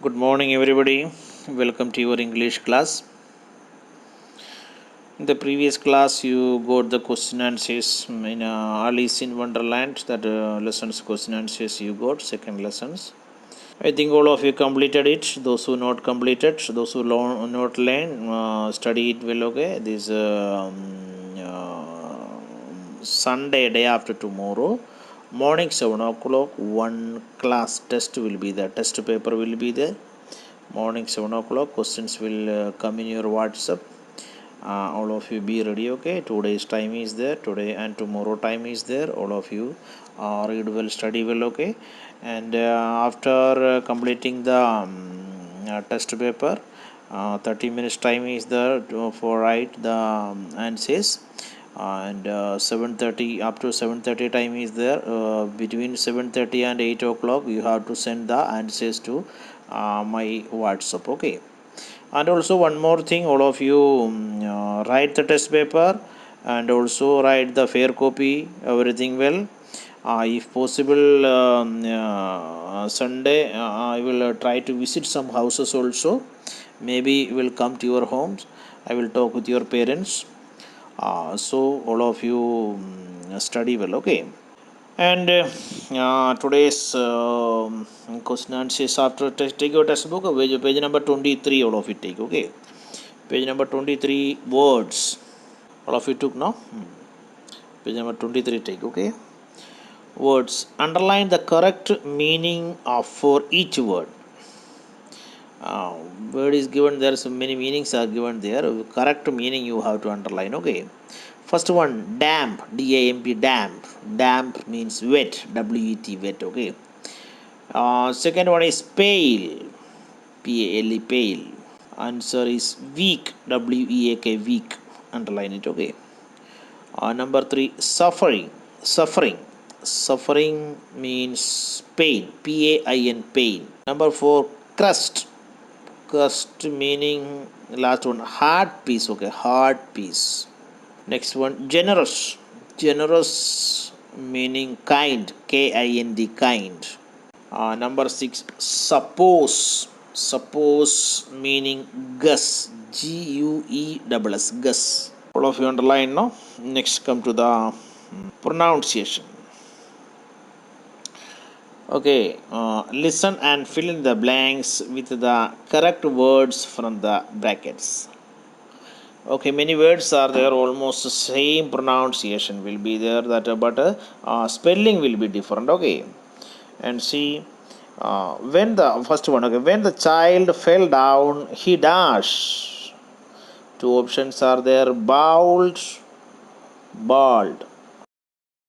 Good morning, everybody. Welcome to your English class. In the previous class, you got the question answers in Alice in Wonderland. That lessons question answers you got second lessons. I think all of you completed it. Those who not completed, those who not learn, study it well. Okay, this Sunday day after tomorrow, morning 7 o'clock. One class test will be there. Test paper will be there. Morning 7 o'clock. Questions will come in your WhatsApp. All of you be ready. Okay, today's time is there. Today and tomorrow time is there. All of you read well, study well. Okay, and after completing the test paper, 30 minutes time is there for write the answers. And 7:30 up to 7:30 time is there. Between 7:30 and 8 o'clock you have to send the answers to my WhatsApp. Okay, and also one more thing, all of you write the test paper and also write the fair copy, everything well. If possible, Sunday I will try to visit some houses also. Maybe will come to your homes. I will talk with your parents. So all of you study well. Okay. And today's question answers after take your textbook, page number 23, all of you take. Okay, page number 23, words. All of you took now. Page number 23, take. Okay, words. Underline the correct meaning of for each word. Uh, Word is given there, so many meanings are given there. Correct meaning you have to underline. Okay, first one, damp, DAMP, damp. Damp means wet, WET, wet. Okay. Second one is pale, PALE, pale. Answer is weak, WEAK, weak. Underline it. Okay. Number three, suffering, suffering. Suffering means pain, PAIN, pain. Number four, crust. Crust meaning last one, hard piece. Okay, hard piece. Next one, generous. Generous meaning kind, KIND, kind. Number six, suppose. Suppose meaning guess, GUESS, guess. All of you underline now. Next, come to the pronunciation. Okay, listen and fill in the blanks with the correct words from the brackets. Okay, many words are there, almost the same pronunciation will be there, that but spelling will be different. Okay, and see, when the first one. Okay, when the child fell down, he dashed. Two options are there: bowled, bald.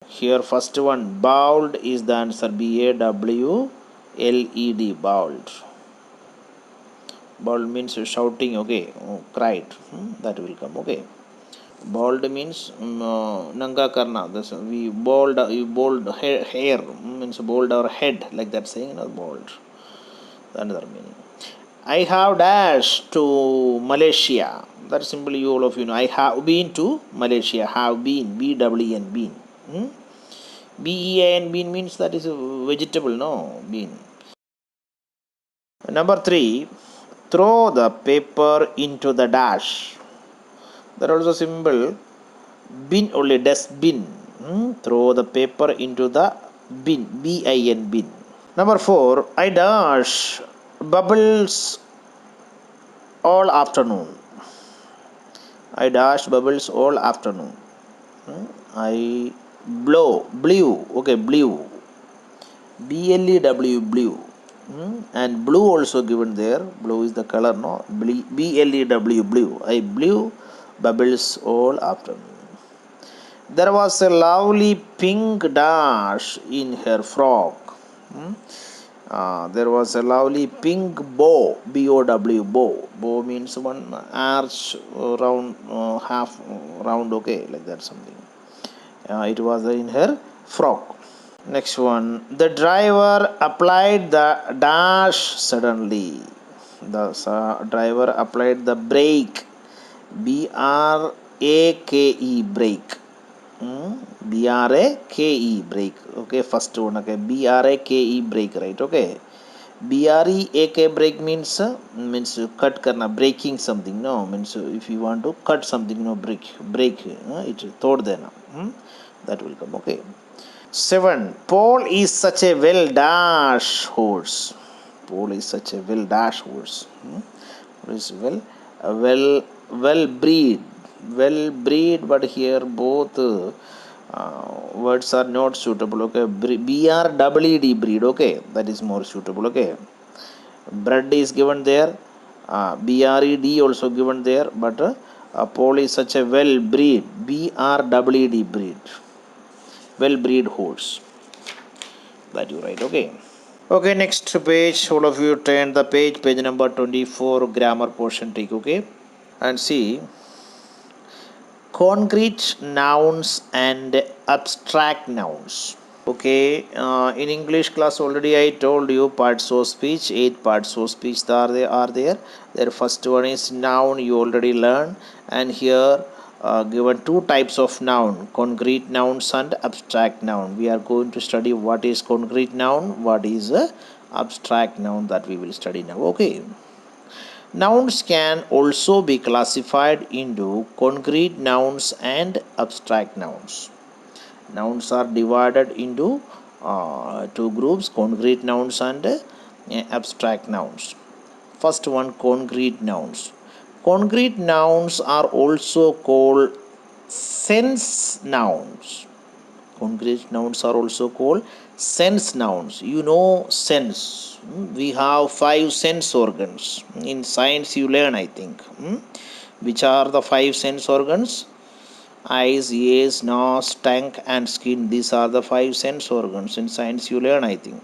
Here, first one, bowled is the answer. BAWLED, bowled. Bald means shouting. Okay, cried. That will come. Okay. Bald means nanga karna. That's we bald. You bald hair means bald our head, like that saying. Bald. Another meaning. I have dashed to Malaysia. That simply all of you know. I have been to Malaysia. Have been. BWN, been. BEAN, bean means that is a vegetable. No, bean. Number three, throw the paper into the dash. There also symbol bin, only dustbin. Throw the paper into the bin, BIN, bin. Number four, I dash bubbles all afternoon. I dash bubbles all afternoon. I blew. Okay, blew. BLEW, blew. And blue also given there. Blue is the color, no? BLEW, blue. I blew bubbles all afternoon. There was a lovely pink dash in her frock. There was a lovely pink bow, BOW, bow. Bow means one arch round, half round, okay, like that something. It was in her frock. Next one, the driver applied the dash suddenly. The driver applied the brake, BRAKE, brake. BRAKE, brake. Okay, first one. Okay, BRAKE, brake, right? Okay. BREAK break means cut karna, breaking something. No, means if you want to cut something, no, break it tod dena. That will come. Okay. 7. Paul is such a well dash horse. Paul is such a well dash horse. Paul is well breed. Well breed, but here both words are not suitable. Okay, BREED breed. Okay, that is more suitable. Okay, bread is given there. BRED also given there, but Paul is such a well breed. BREED breed. Well breed horse. That you write. Okay. Okay, next page. All of you turn the page number 24, grammar portion. Take. Okay, and see concrete nouns and abstract nouns. Okay, in English class already I told you parts of speech, 8 parts of speech are there. Their first one is noun, you already learned, and here given 2 types of noun, concrete nouns and abstract noun. We are going to study what is concrete noun, what is abstract noun, that we will study now. Okay. Nouns can also be classified into concrete nouns and abstract nouns. Nouns are divided into 2 groups, concrete nouns and abstract nouns. First one, concrete nouns. Concrete nouns are also called sense nouns. Concrete nouns are also called sense nouns. You know sense. We have 5 sense organs. In science you learn, I think. Which are the 5 sense organs? Eyes, ears, nose, tongue and skin. These are the 5 sense organs. In science you learn, I think.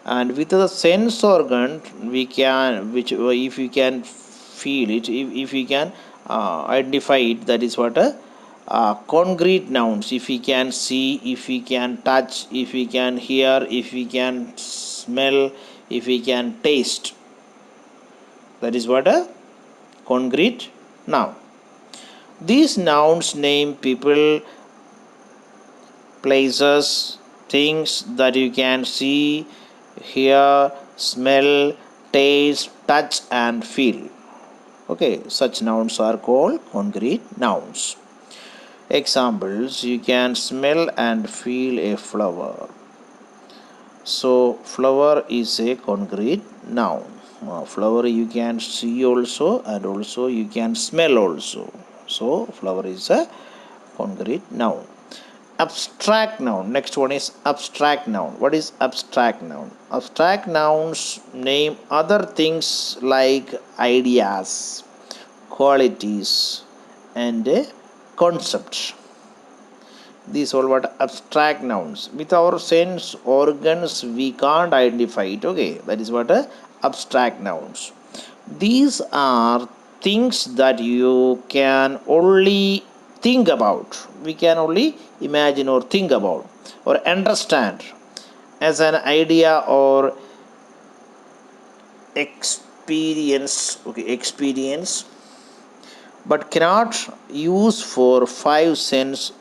And with the sense organ we can, which if we can feel it, if we can identify it, that is what a concrete nouns. If we can see, if we can touch, if we can hear, if we can smell, if we can taste, that is what a concrete noun. These nouns name people, places, things that you can see, hear, smell, taste, touch and feel. Okay, such nouns are called concrete nouns. Examples, you can smell and feel a flower. So flower is a concrete noun. Flower you can see also, and also you can smell also. So flower is a concrete noun. Abstract noun. Next one is abstract noun. What is abstract noun? Abstract nouns name other things like ideas, qualities and concepts. These all what abstract nouns. With our sense organs we can't identify it. Okay, that is what abstract nouns. These are things that you can only think about. We can only imagine or think about or understand as an idea or experience. Okay, experience, but cannot use for 5 sense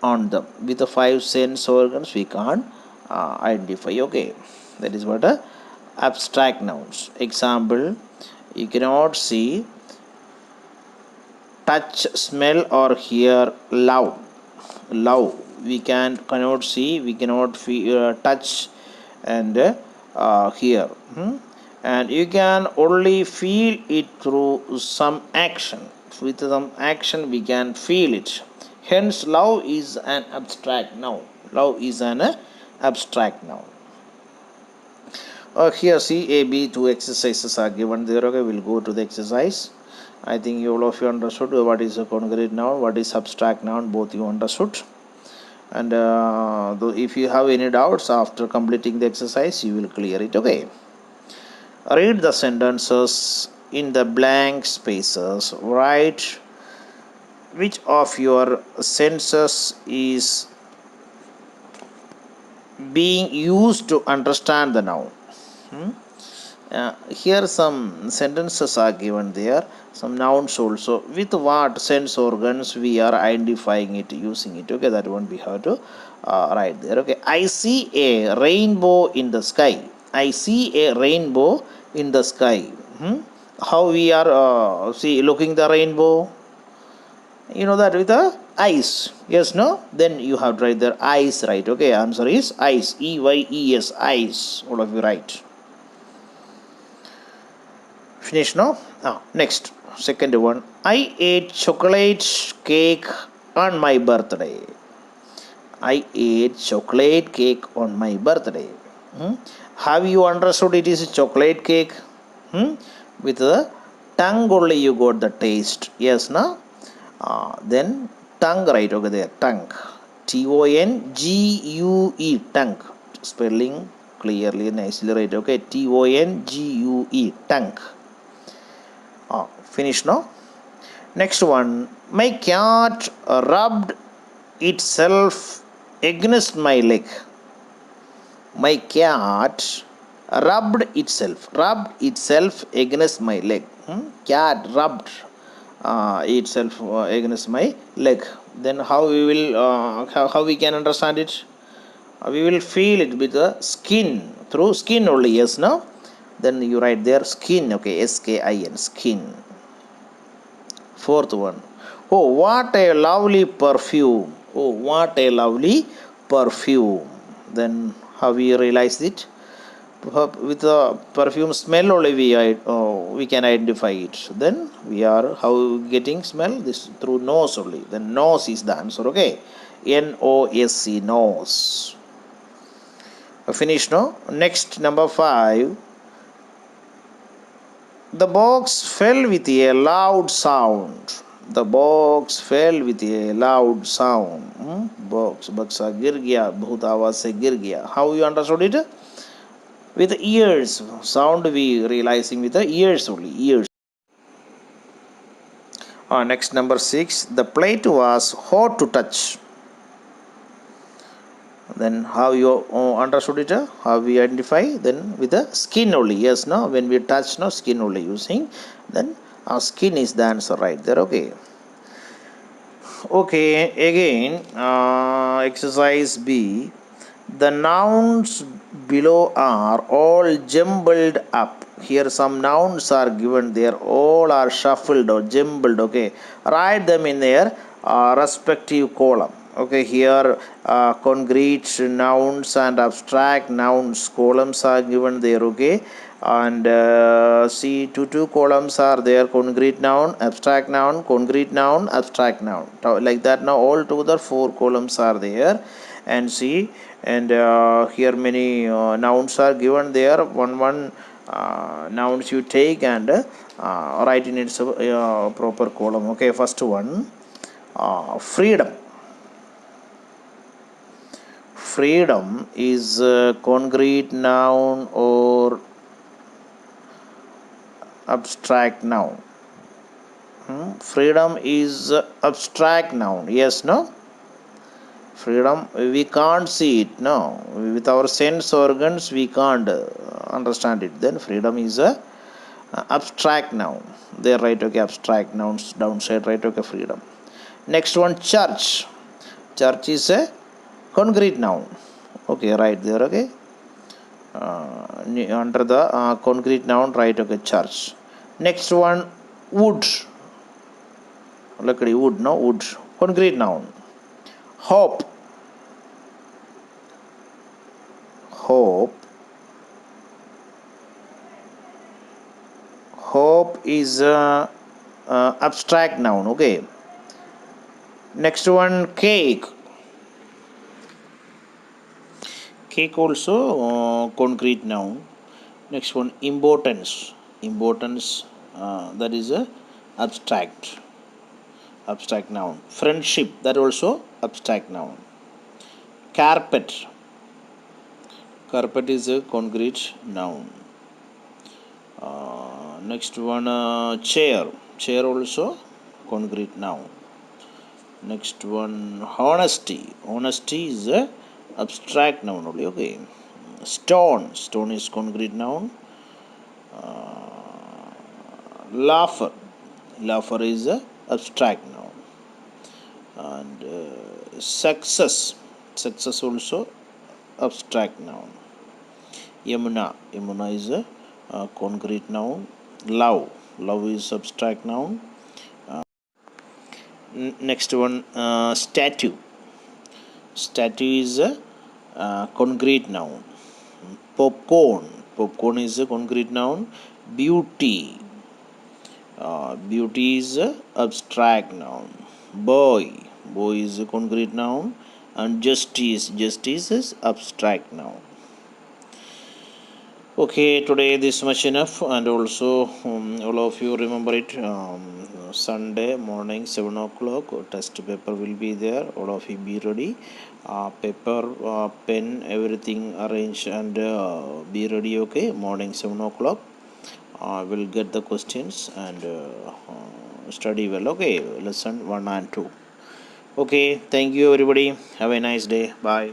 on them. With the 5 sense organs we can't identify. Okay, that is what abstract nouns. Example, you cannot see, touch, smell or hear. Love we cannot see, we cannot feel, touch and hear. And you can only feel it through some action. With some action we can feel it. Hence love is an abstract noun. Love is an abstract noun. Here see A, B, 2 exercises are given there. Okay, we'll go to the exercise. I think all of you understood what is a concrete noun, what is abstract noun, both you understood. And if you have any doubts after completing the exercise, you will clear it. Okay. Read the sentences in the blank spaces. Write which of your senses is being used to understand the noun. Here some sentences are given there, some nouns also. With what sense organs we are identifying it, using it. Okay, that one we have to write there. Okay, I see a rainbow in the sky. I see a rainbow in the sky. How we are see looking the rainbow? You know that with the eyes. Yes, no? Then you have to write their eyes, right? Okay, answer is eyes. EYES, eyes. All of you right. Finish, no? Next, second one. I ate chocolate cake on my birthday. I ate chocolate cake on my birthday. Hmm? Have you understood it is a chocolate cake? With the tongue only you got the taste. Yes, no? Then tongue right over there. Tongue. Tongue. Tongue. Spelling clearly, nicely right. Okay. Tongue. Tongue. Finish now. Next one. My cat rubbed itself against my leg. My cat rubbed itself against my leg. Cat rubbed itself against my leg. Then how we will how we can understand it? We will feel it with the skin, through skin only. Yes, no? Then you write there skin. Okay, SKIN, skin. Fourth one. Oh, what a lovely perfume. Oh, what a lovely perfume. Then how we realize it? With the perfume smell only we can identify it. Then we are how getting smell this through nose only. Then nose is the answer. Okay, NOSC, nose. Finish, no? Next, number 5. The box fell with a loud sound. The box fell with a loud sound. Box बक्सा गिर गया, बहुत आवाज से गिर गया. How you understood it? With the ears. Sound we realizing with the ears only. Ears. Next, number 6. The plate was hot to touch. Then how you understood it? How we identify? Then with the skin only. Yes, no? When we touch, no, skin only using. Then our skin is the answer right there. Okay. Okay, again, exercise B. The nouns below are all jumbled up. Here some nouns are given there, all are shuffled or jumbled. Okay, write them in their respective column. Okay, here concrete nouns and abstract nouns columns are given there. Okay, and see two columns are there: concrete noun, abstract noun, concrete noun, abstract noun, like that. Now all together 4 columns are there. And see, and here many nouns are given there. One nouns you take and write in its proper column. Okay, first one, freedom. Freedom is concrete noun or abstract noun? Freedom is abstract noun. Yes, no? Freedom, we can't see it. No, with our sense organs we can't understand it. Then freedom is a abstract noun. There, right? Okay, abstract nouns downside, right? Okay, freedom. Next one, church. Church is a concrete noun. Okay, right there. Okay, under the concrete noun, right? Okay, church. Next one, wood. Luckily, wood, no, wood, concrete noun. Hope. Hope. Hope is a abstract noun. Okay. Next one, cake. Cake also concrete noun. Next one, importance. Importance, that is a abstract noun. Friendship, that also abstract noun. Carpet. Carpet is a concrete noun. Next one, chair. Chair also concrete noun. Next one, honesty. Honesty is a abstract noun only. Okay. Stone. Stone is concrete noun. Laugher. Laugher is a abstract noun. And success. Success also abstract noun. Yamuna is a concrete noun. Love is abstract noun. Next one, statue is a concrete noun. Popcorn is a concrete noun. Beauty is a abstract noun. Boy is a concrete noun. And justice is abstract noun. Okay, today this much enough. And also all of you remember it, Sunday morning 7 o'clock test paper will be there. All of you be ready, paper, pen, everything arrange and be ready. Okay, morning 7 o'clock we'll get the questions and study well. Okay, lesson 1 and 2. Okay, thank you everybody, have a nice day, bye.